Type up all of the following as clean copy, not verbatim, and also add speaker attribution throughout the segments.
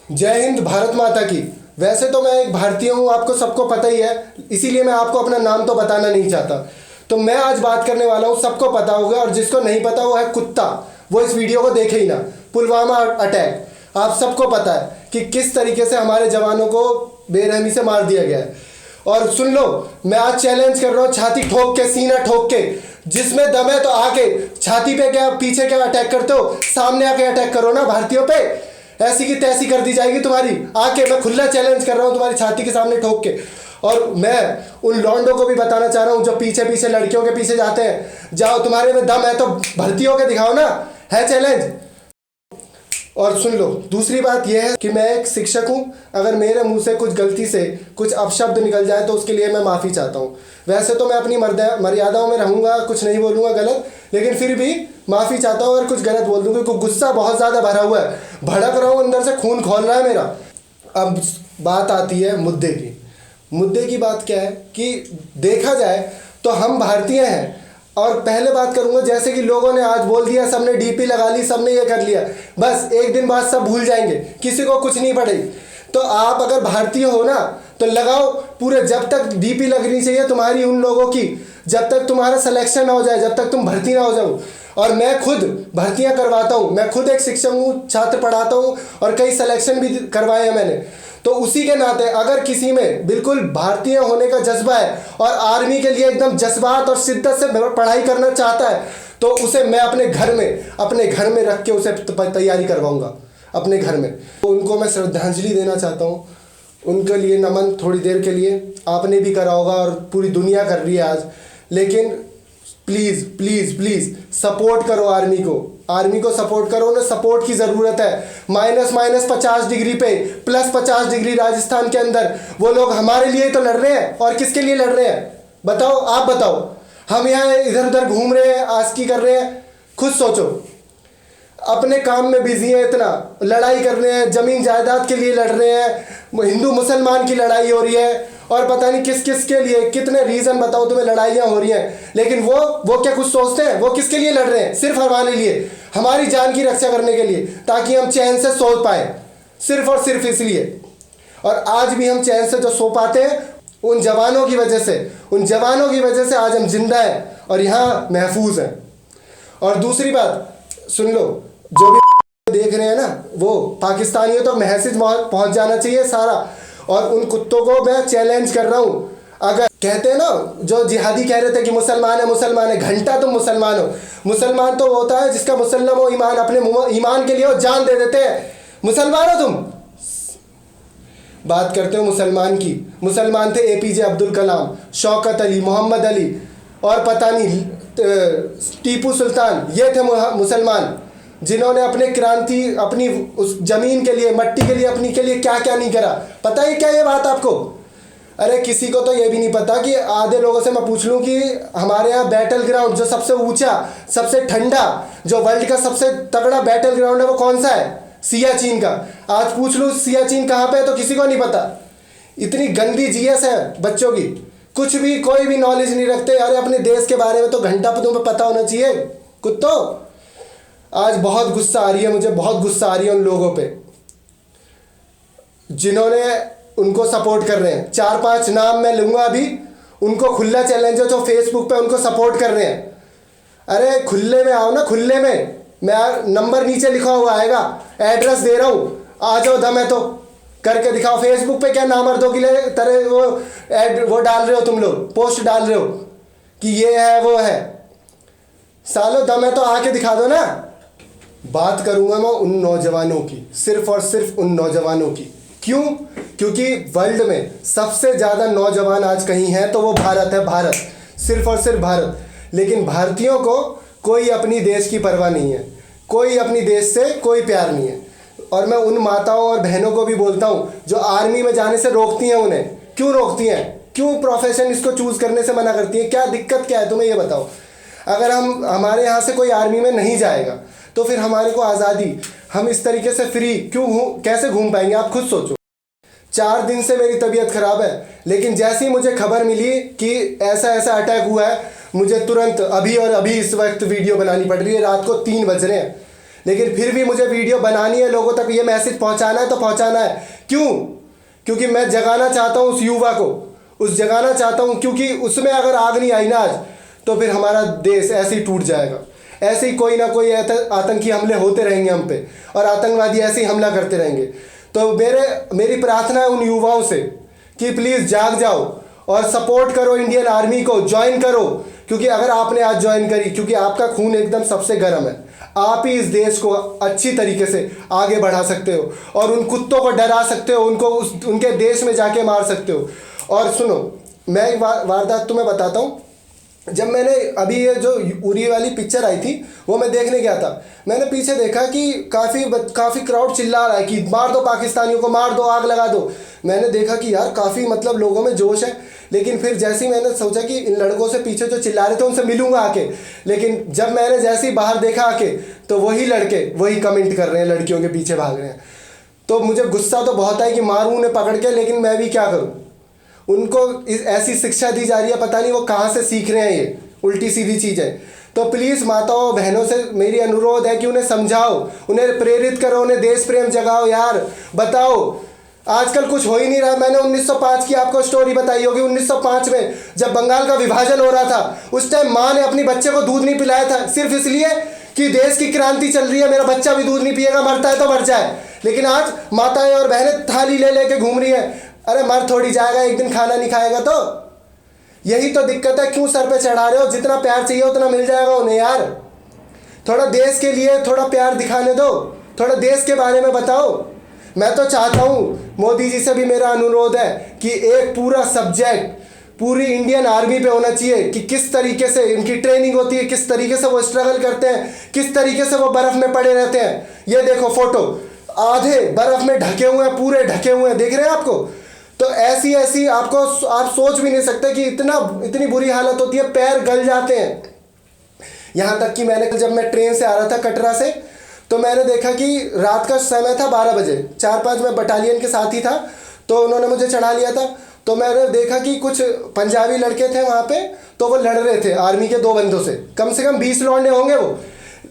Speaker 1: जय हिंद, भारत माता की। वैसे तो मैं एक भारतीय हूँ, आपको सबको पता ही है, इसीलिए मैं आपको अपना नाम तो बताना नहीं चाहता। तो मैं आज बात करने वाला हूँ, सबको पता होगा, और जिसको नहीं पता वो है कुत्ता। वो इस वीडियो को देखे ही ना। पुलवामा अटैक, आप सबको पता है कि किस तरीके से हमारे जवानों को बेरहमी से मार दिया गया है। और सुन लो, मैं आज चैलेंज कर रहा हूँ, छाती ठोक के, सीना ठोक के, जिसमें दम है तो आके छाती पे क्या, पीछे क्या अटैक करते हो, सामने आके अटैक करो ना भारतीयों पे। ऐसी की तैसी कर दी जाएगी तुम्हारी। आके मैं खुला चैलेंज कर रहा हूँ तुम्हारी छाती के सामने ठोक के। और मैं उन लौंडों को भी बताना चाह रहा हूँ जो पीछे पीछे लड़कियों के पीछे जाते हैं, जाओ, तुम्हारे में दम है तो भर्ती होके दिखाओ ना। है चैलेंज। और सुन लो, दूसरी बात यह है कि मैं एक शिक्षक हूं। अगर मेरे मुंह से कुछ गलती से कुछ अपशब्द निकल जाए तो उसके लिए मैं माफ़ी चाहता हूं। वैसे तो मैं अपनी मर्यादाओं में रहूंगा, कुछ नहीं बोलूंगा गलत, लेकिन फिर भी माफ़ी चाहता हूं अगर कुछ गलत बोल दूंगा, क्योंकि गुस्सा बहुत ज़्यादा भरा हुआ है, भड़क रहा हूं, अंदर से खून खौल रहा है मेरा। अब बात आती है मुद्दे की। मुद्दे की बात क्या है कि देखा जाए तो हम भारतीय हैं। और पहले बात करूंगा, जैसे कि लोगों ने आज बोल दिया, सबने डीपी लगा ली, सबने ये कर लिया, बस एक दिन बाद सब भूल जाएंगे, किसी को कुछ नहीं पड़ेगी। तो आप अगर भारतीय हो ना तो लगाओ पूरे, जब तक डीपी लगनी चाहिए तुम्हारी उन लोगों की, जब तक तुम्हारा सिलेक्शन ना हो जाए, जब तक तुम भर्ती ना हो जाओ। और मैं खुद भर्तियां करवाता हूँ, मैं खुद एक शिक्षक हूँ, छात्र पढ़ाता हूँ, और कई सिलेक्शन भी करवाए हैं मैंने। तो उसी के नाते अगर किसी में बिल्कुल भारतीय होने का जज्बा है और आर्मी के लिए एकदम जज्बात और शिद्दत से पढ़ाई करना चाहता है, तो उसे मैं अपने घर में रख के उसे तैयारी करवाऊंगा अपने घर में। तो उनको मैं श्रद्धांजलि देना चाहता हूँ, उनके लिए नमन। थोड़ी देर के लिए आपने भी करा होगा और पूरी दुनिया कर रही है आज, लेकिन प्लीज़ प्लीज़ प्लीज़ सपोर्ट करो आर्मी को सपोर्ट करो। उन्हें सपोर्ट की ज़रूरत है। -50 डिग्री पे +50 डिग्री राजस्थान के अंदर वो लोग हमारे लिए तो लड़ रहे हैं, और किसके लिए लड़ रहे हैं बताओ, आप बताओ। हम यहाँ इधर उधर घूम रहे हैं, आस्की कर रहे हैं, खुद सोचो। अपने काम में बिजी है, इतना लड़ाई कर रहे हैं, जमीन जायदाद के लिए लड़ रहे हैं, हिंदू मुसलमान की लड़ाई हो रही है, और पता नहीं किस किस के लिए, कितने रीजन बताओ तुम्हें लड़ाइयाँ हो रही हैं। लेकिन वो क्या कुछ सोचते हैं? वो किसके लिए लड़ रहे हैं? सिर्फ हमारे लिए, हमारी जान की रक्षा करने के लिए, ताकि हम चैन से सो पाए, सिर्फ और सिर्फ इसलिए। और आज भी हम चैन से जो सो पाते हैं, उन जवानों की वजह से आज हम जिंदा हैं और यहाँ महफूज हैं। और दूसरी बात सुन लो, जो भी देख रहे हैं ना, वो पाकिस्तानियों तो मैसेज पहुंच जाना चाहिए सारा। और उन कुत्तों को मैं चैलेंज कर रहा हूँ, अगर कहते हैं ना, जो जिहादी कह रहे थे कि मुसलमान है, घंटा तुम मुसलमान हो। मुसलमान तो होता है जिसका मुसल्लम हो ईमान, अपने ईमान के लिए वो जान दे देते हैं। मुसलमान हो तुम। बात करते हो मुसलमान की। मुसलमान थे APJ अब्दुल कलाम, शौकत अली, मोहम्मद अली, और पता नहीं टीपू सुल्तान। ये थे मुसलमान जिन्होंने अपने क्रांति, अपनी उस जमीन के लिए, मट्टी के लिए, अपनी के लिए क्या क्या नहीं करा। पता है क्या ये बात आपको? अरे किसी को तो ये भी नहीं पता कि आधे लोगों से मैं पूछ लूं कि हमारे यहाँ बैटल ग्राउंड जो सबसे ऊंचा, सबसे ठंडा, जो वर्ल्ड का सबसे तगड़ा बैटल ग्राउंड है, वो कौन सा है? सियाचिन का। आज पूछ लूं सियाचिन कहाँ पे है तो किसी को नहीं पता। इतनी गंदी GS है बच्चों की, कुछ भी, कोई भी नॉलेज नहीं रखते। अरे अपने देश के बारे में तो घंटा पर तुम्हें पता होना चाहिए कुत्तों। आज बहुत गुस्सा आ रही है, मुझे बहुत गुस्सा आ रही है उन लोगों पे जिन्होंने उनको सपोर्ट कर रहे हैं। 4-5 नाम मैं लूंगा अभी, उनको खुला चैलेंज है, जो फेसबुक पे उनको सपोर्ट कर रहे हैं। अरे खुले में आओ ना, खुले में। मैं नंबर नीचे लिखा हुआ आएगा, एड्रेस दे रहा हूँ, आ जाओ, दम है तो करके दिखाओ। फेसबुक पे क्या नामर्दों की तरह वो डाल रहे हो तुम लोग, पोस्ट डाल रहे हो कि ये है वो है। सालो दम है तो आके दिखा दो ना। बात करूंगा मैं उन नौजवानों की, सिर्फ और सिर्फ उन नौजवानों की। क्यों? क्योंकि वर्ल्ड में सबसे ज़्यादा नौजवान आज कहीं है तो वो भारत है, भारत, सिर्फ और सिर्फ भारत। लेकिन भारतीयों को कोई अपनी देश की परवाह नहीं है, कोई अपनी देश से कोई प्यार नहीं है। और मैं उन माताओं और बहनों को भी बोलता हूँ जो आर्मी में जाने से रोकती हैं, उन्हें क्यों रोकती हैं? क्यों प्रोफेशन इसको चूज़ करने से मना करती हैं? क्या दिक्कत क्या है तुम्हें ये बताओ। अगर हमारे यहाँ से कोई आर्मी में नहीं जाएगा तो फिर हमारे को आज़ादी, हम इस तरीके से फ्री कैसे घूम पाएंगे? आप खुद सोचो। 4 दिन से मेरी तबीयत ख़राब है, लेकिन जैसे ही मुझे खबर मिली कि ऐसा ऐसा अटैक हुआ है, मुझे तुरंत अभी और अभी इस वक्त वीडियो बनानी पड़ रही है। रात को 3 बज रहे हैं, लेकिन फिर भी मुझे वीडियो बनानी है, लोगों तक ये मैसेज पहुंचाना है तो पहुंचाना है। क्यों? क्योंकि मैं जगाना चाहता हूँ उस युवा को, जगाना चाहता हूँ, क्योंकि उसमें अगर आग नहीं आई ना आज, तो फिर हमारा देश ऐसे ही टूट जाएगा। ऐसे ही कोई ना कोई आतंकी हमले होते रहेंगे हम पे, और आतंकवादी ऐसे ही हमला करते रहेंगे। तो मेरी प्रार्थना है उन युवाओं से कि प्लीज़ जाग जाओ और सपोर्ट करो इंडियन आर्मी को, ज्वाइन करो। क्योंकि अगर आपने आज ज्वाइन करी, क्योंकि आपका खून एकदम सबसे गर्म है, आप ही इस देश को अच्छी तरीके से आगे बढ़ा सकते हो और उन कुत्तों को डरा सकते हो, उनको उनके देश में जाके मार सकते हो। और सुनो, मैं एक वारदात तुम्हें बताता हूँ। जब मैंने अभी ये जो उरी वाली पिक्चर आई थी वो मैं देखने गया था, मैंने पीछे देखा कि काफ़ी क्राउड चिल्ला रहा है कि मार दो पाकिस्तानियों को, मार दो, आग लगा दो। मैंने देखा कि यार काफ़ी मतलब लोगों में जोश है। लेकिन फिर जैसे ही मैंने सोचा कि इन लड़कों से पीछे जो चिल्ला रहे थे उनसे मिलूंगा आके, लेकिन जब मैंने जैसे ही बाहर देखा आके, तो वही लड़के वही कमेंट कर रहे हैं, लड़कियों के पीछे भाग रहे हैं। तो मुझे गुस्सा तो बहुत है कि मारूं उन्हें पकड़ के, लेकिन मैं भी क्या करूं। उनको ऐसी शिक्षा दी जा रही है, पता नहीं वो कहाँ से सीख रहे हैं ये उल्टी सीधी चीज़ें। तो प्लीज़ माताओं बहनों से मेरी अनुरोध है कि उन्हें समझाओ, उन्हें प्रेरित करो, उन्हें देश प्रेम जगाओ। यार बताओ, आजकल कुछ हो ही नहीं रहा। मैंने 1905 की आपको स्टोरी बताई होगी। 1905 में जब बंगाल का विभाजन हो रहा था, उस टाइम माँ ने अपनी बच्चे को दूध नहीं पिलाया था, सिर्फ इसलिए कि देश की क्रांति चल रही है, मेरा बच्चा भी दूध नहीं पिएगा, मरता है तो मर जाए। लेकिन आज माताएं और बहनें थाली ले लेके घूम रही है। अरे मर थोड़ी जाएगा, एक दिन खाना नहीं खाएगा तो। यही तो दिक्कत है, क्यों सर पे चढ़ा रहे हो? जितना प्यार चाहिए उतना मिल जाएगा उन्हें। यार थोड़ा देश के लिए थोड़ा प्यार दिखाने दो, थोड़ा देश के बारे में बताओ। मैं तो चाहता हूँ, मोदी जी से भी मेरा अनुरोध है कि एक पूरा सब्जेक्ट पूरी इंडियन आर्मी पे होना चाहिए कि किस तरीके से इनकी ट्रेनिंग होती है, किस तरीके से वो स्ट्रगल करते हैं, किस तरीके से वो बर्फ़ में पड़े रहते हैं। ये देखो फोटो, आधे बर्फ़ में ढके हुए हैं, पूरे ढके हुए हैं, देख रहे हैं आपको। तो ऐसी आप सोच भी नहीं सकते कि इतनी बुरी हालत होती है, पैर गल जाते हैं। यहाँ तक कि जब मैं ट्रेन से आ रहा था कटरा से, तो मैंने देखा कि रात का समय था 12 बजे, 4-5 मैं बटालियन के साथ ही था, तो उन्होंने मुझे चढ़ा लिया था। तो मैंने देखा कि कुछ पंजाबी लड़के थे वहाँ पे, तो वो लड़ रहे थे आर्मी के 2 बंदों से कम 20 लौंडे होंगे वो।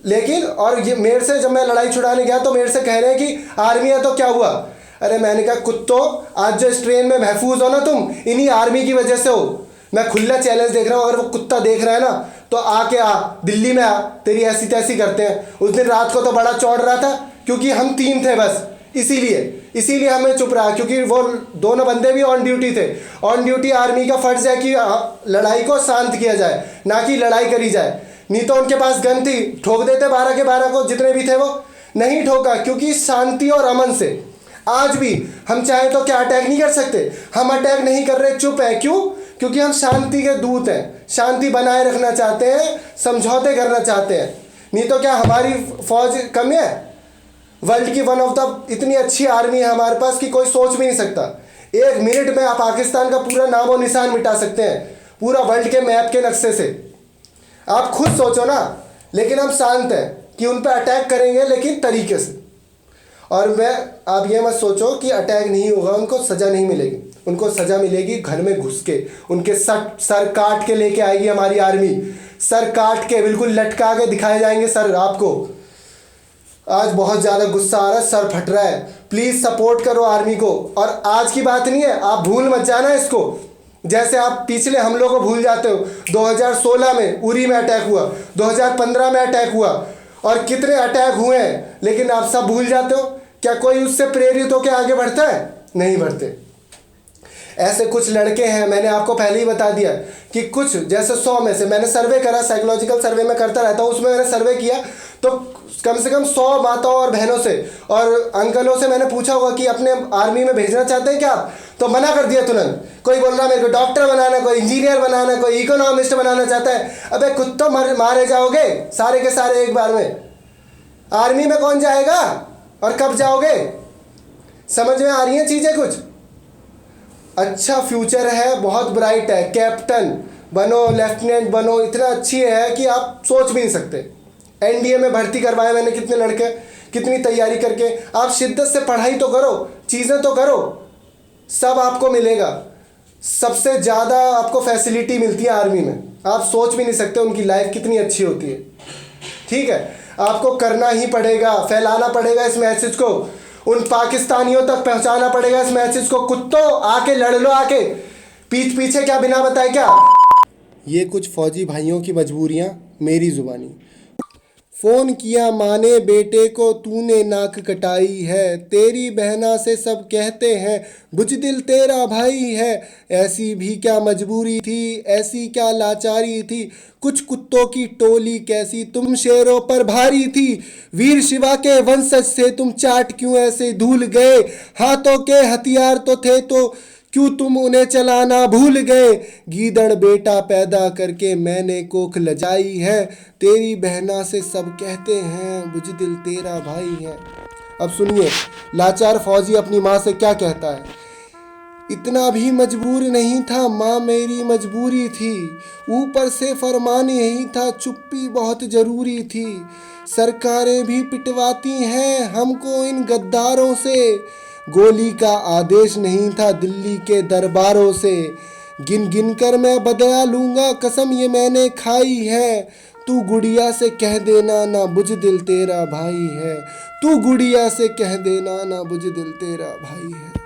Speaker 1: लेकिन और ये मेरे से, जब मैं लड़ाई छुड़ाने गया तो मेरे से कह रहे हैं कि आर्मी है तो क्या हुआ। अरे मैंने कहा कुत्तों, आज जो इस ट्रेन में महफूज हो ना तुम, इन्हीं आर्मी की वजह से हो। मैं खुला चैलेंज देख रहा हूँ, अगर वो कुत्ता देख रहा है ना तो आके आ, दिल्ली में आ, तेरी ऐसी तैसी करते हैं। उस दिन रात को तो बड़ा चौड़ रहा था क्योंकि हम 3 थे बस, इसीलिए हमें चुप रहा, क्योंकि वो दोनों बंदे भी ऑन ड्यूटी थे। ऑन ड्यूटी आर्मी का फर्ज है कि लड़ाई को शांत किया जाए, ना कि लड़ाई करी जाए। नहीं तो उनके पास गन थी, ठोक देते 12 के 12 को, जितने भी थे वो। नहीं ठोका, क्योंकि शांति और अमन से आज भी हम चाहे तो क्या अटैक नहीं कर सकते। हम अटैक नहीं कर रहे, चुप है। क्यों? क्योंकि हम शांति के दूत हैं, शांति बनाए रखना चाहते हैं, समझौते करना चाहते हैं। नहीं तो क्या हमारी फौज कम है? वर्ल्ड की वन ऑफ द इतनी अच्छी आर्मी है हमारे पास कि कोई सोच भी नहीं सकता। 1 मिनट में आप पाकिस्तान का पूरा नाम और निशान मिटा सकते हैं, पूरा वर्ल्ड के मैप के नक्शे से। आप खुद सोचो ना। लेकिन हम शांत हैं कि उन पर अटैक करेंगे, लेकिन तरीके से। और आप ये मत सोचो कि अटैक नहीं होगा, उनको सज़ा नहीं मिलेगी। उनको सज़ा मिलेगी घर में घुस के, उनके सर काट के लेके आएगी हमारी आर्मी। सर काट के बिल्कुल लटका के दिखाए जाएंगे सर आपको। आज बहुत ज़्यादा गुस्सा आ रहा है, सर फट रहा है। प्लीज़ सपोर्ट करो आर्मी को। और आज की बात नहीं है, आप भूल मत जाना इसको। जैसे आप पिछले हमलों को भूल जाते हो। 2016 में उरी में अटैक हुआ, 2015 में अटैक हुआ, और कितने अटैक हुए हैं, लेकिन आप सब भूल जाते हो। क्या कोई उससे प्रेरित होकर आगे बढ़ता है? नहीं बढ़ते। ऐसे कुछ लड़के हैं, मैंने आपको पहले ही बता दिया कि कुछ जैसे 100 में से मैंने सर्वे करा, साइकोलॉजिकल सर्वे में करता रहता हूँ, उसमें मैंने सर्वे किया तो कम से कम 100 माताओं और बहनों से और अंकलों से मैंने पूछा होगा कि अपने आर्मी में भेजना चाहते हैं क्या आप? तो मना कर दिया तुरंत। कोई बोल रहा मेरे को डॉक्टर बनाना, कोई इंजीनियर बनाना, कोई इकोनॉमिस्ट बनाना चाहता है। अबे कुत्तों, मारे जाओगे सारे के सारे एक बार में। आर्मी में कौन जाएगा और कब जाओगे? समझ में आ रही हैं चीज़ें कुछ? अच्छा फ्यूचर है, बहुत ब्राइट है। कैप्टन बनो, लेफ्टिनेंट बनो, इतना अच्छी है कि आप सोच भी नहीं सकते। एनडीए में भर्ती करवाए मैंने कितने लड़के, कितनी तैयारी करके। आप शिद्दत से पढ़ाई तो करो, चीज़ें तो करो, सब आपको मिलेगा। सबसे ज़्यादा आपको फैसिलिटी मिलती है आर्मी में, आप सोच भी नहीं सकते उनकी लाइफ कितनी अच्छी होती है। ठीक है, आपको करना ही पड़ेगा, फैलाना पड़ेगा इस मैसेज को, उन पाकिस्तानियों तक पहुंचाना पड़ेगा इस मैसेज को। कुत्तों आके लड़ लो, आके पीठ पीछे क्या बिना बताए क्या। ये कुछ फौजी भाइयों की मजबूरियां मेरी जुबानी। फोन किया माने बेटे को तूने नाक कटाई है, तेरी बहना से सब कहते हैं बुजदिल तेरा भाई है। ऐसी भी क्या मजबूरी थी, ऐसी क्या लाचारी थी, कुछ कुत्तों की टोली कैसी तुम शेरों पर भारी थी। वीर शिवा के वंशज से तुम चाट क्यों ऐसे धूल गए, हाथों के हथियार तो थे तो क्यों तुम उन्हें चलाना भूल गए। गीदड़ बेटा पैदा करके मैंने कोख लजाई है, तेरी बहना से सब कहते हैं बुजदिल तेरा भाई है। अब सुनिए लाचार फौजी अपनी माँ से क्या कहता है। इतना भी मजबूर नहीं था, माँ मेरी मजबूरी थी, ऊपर से फरमान यही था चुप्पी बहुत जरूरी थी। सरकारें भी पिटवाती हैं हमको इन गद्दारों से, गोली का आदेश नहीं था दिल्ली के दरबारों से। गिन गिन कर मैं बदला लूँगा कसम ये मैंने खाई है, तू गुड़िया से कह देना ना बुजदिल तेरा भाई है, तू गुड़िया से कह देना ना बुजदिल तेरा भाई है।